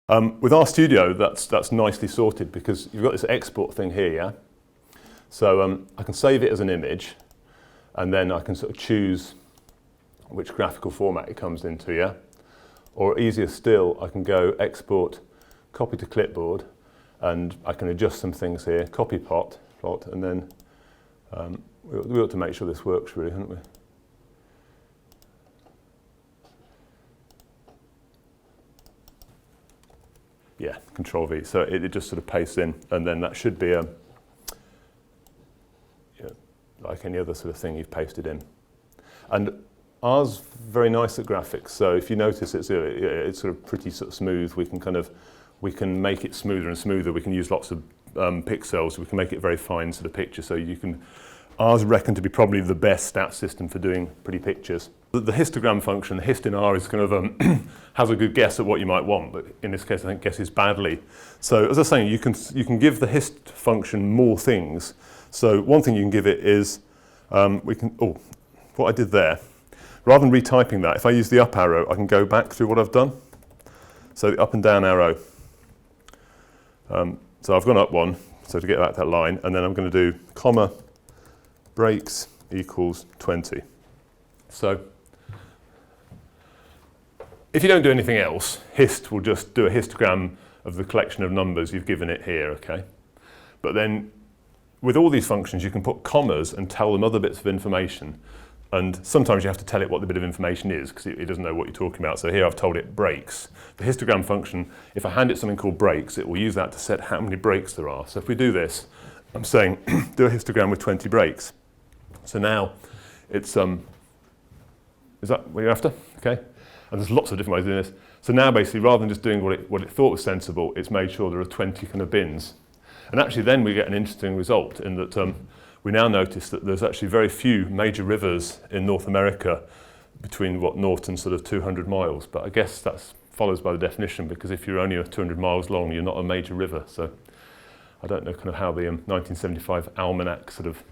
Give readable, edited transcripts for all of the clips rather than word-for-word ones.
With RStudio, that's nicely sorted because you've got this export thing here, yeah? So I can save it as an image, and then I can sort of choose which graphical format it comes into, yeah? Or easier still, I can go export, copy to clipboard, and I can adjust some things here, copy plot, and then we ought to make sure this works really, haven't we? Yeah, Control V. So it just sort of pastes in, and then that should be like any other sort of thing you've pasted in. And R's very nice at graphics. So if you notice, it's sort of pretty sort of smooth. We can make it smoother and smoother. We can use lots of pixels. We can make it very fine sort of picture. So you can. R's reckoned to be probably the best stat system for doing pretty pictures. The histogram function, the hist in R, is kind of has a good guess at what you might want, but in this case I think guesses badly. So as I was saying, you can give the hist function more things. So one thing you can give it is what I did there, rather than retyping that, if I use the up arrow, I can go back through what I've done. So the up and down arrow. So I've gone up one, so to get back that line, and then I'm going to do comma breaks equals 20. So if you don't do anything else, hist will just do a histogram of the collection of numbers you've given it here, okay? But then with all these functions, you can put commas and tell them other bits of information. And sometimes you have to tell it what the bit of information is because it doesn't know what you're talking about. So here I've told it breaks. The histogram function, if I hand it something called breaks, it will use that to set how many breaks there are. So if we do this, I'm saying do a histogram with 20 breaks. So now it's, is that what you're after? Okay. And there's lots of different ways of doing this. So now basically, rather than just doing what it thought was sensible, it's made sure there are 20 kind of bins. And actually then we get an interesting result in that we now notice that there's actually very few major rivers in North America between north and sort of 200 miles. But I guess that follows by the definition, because if you're only 200 miles long, you're not a major river. So I don't know kind of how the 1975 almanac sort of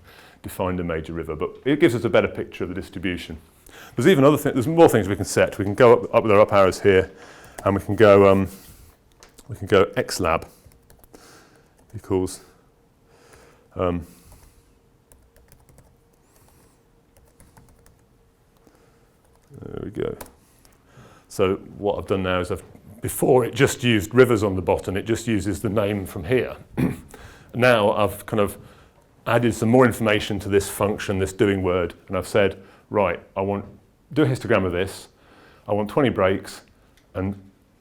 defined a major river, but it gives us a better picture of the distribution. There's even other things. There's more things we can set. We can go up with our up arrows here, and we can go xlab equals there we go. So what I've done now is before it just used rivers on the bottom, it just uses the name from here. Now I've kind of added some more information to this function, this doing word, and I've said, right, I want do a histogram of this, I want 20 breaks, and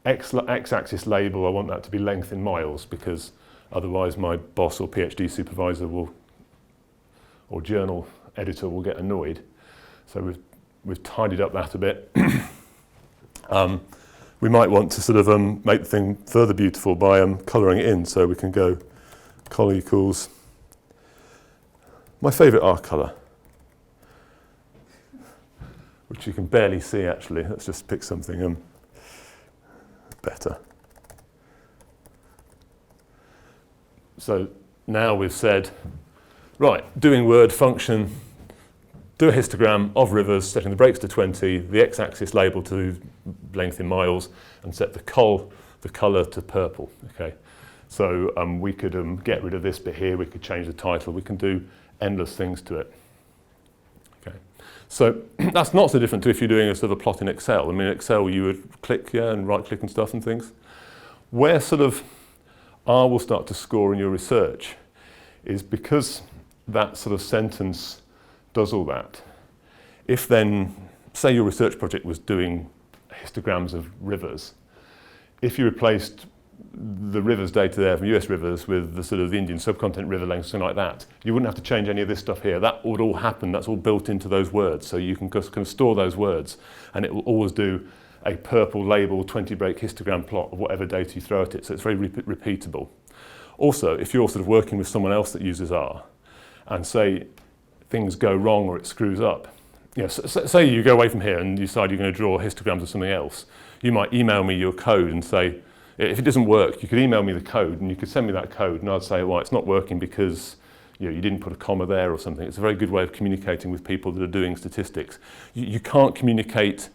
x-axis label, I want that to be length in miles, because otherwise my boss or PhD supervisor or journal editor will get annoyed. So we've tidied up that a bit. We might want to sort of make the thing further beautiful by colouring it in, so we can go col equals my favourite R colour, which you can barely see actually. Let's just pick something better. So now we've said, right, doing word function, do a histogram of rivers, setting the breaks to 20, the x-axis label to length in miles, and set the colour to purple. Okay, so we could get rid of this bit here. We could change the title. We can do endless things to it. Okay, so that's not so different to if you're doing a sort of a plot in Excel. I mean, in Excel you would click, and right-click and stuff and things. Where sort of R will start to score in your research is because that sort of sentence does all that. If then, say your research project was doing histograms of rivers, if you replaced the rivers data there from US rivers with the sort of the Indian subcontinent river length, something like that, you wouldn't have to change any of this stuff here. That would all happen. That's all built into those words. So you can just kind of store those words, and it will always do a purple label 20 break histogram plot of whatever data you throw at it. So it's very repeatable. Also, if you're sort of working with someone else that uses R, and say things go wrong or it screws up, say you go away from here and you decide you're going to draw histograms of something else, you might email me your code and say, if it doesn't work, you could email me the code and you could send me that code, and I'd say, well, it's not working because you didn't put a comma there or something. It's a very good way of communicating with people that are doing statistics. You can't communicate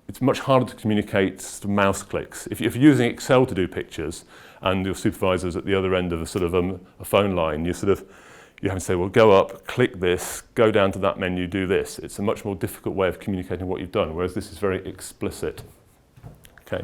it's much harder to communicate sort of mouse clicks. If you're using Excel to do pictures and your supervisor's at the other end of a sort of a phone line, you have to say, well, go up, click this, go down to that menu, do this. It's a much more difficult way of communicating what you've done, whereas this is very explicit. Okay.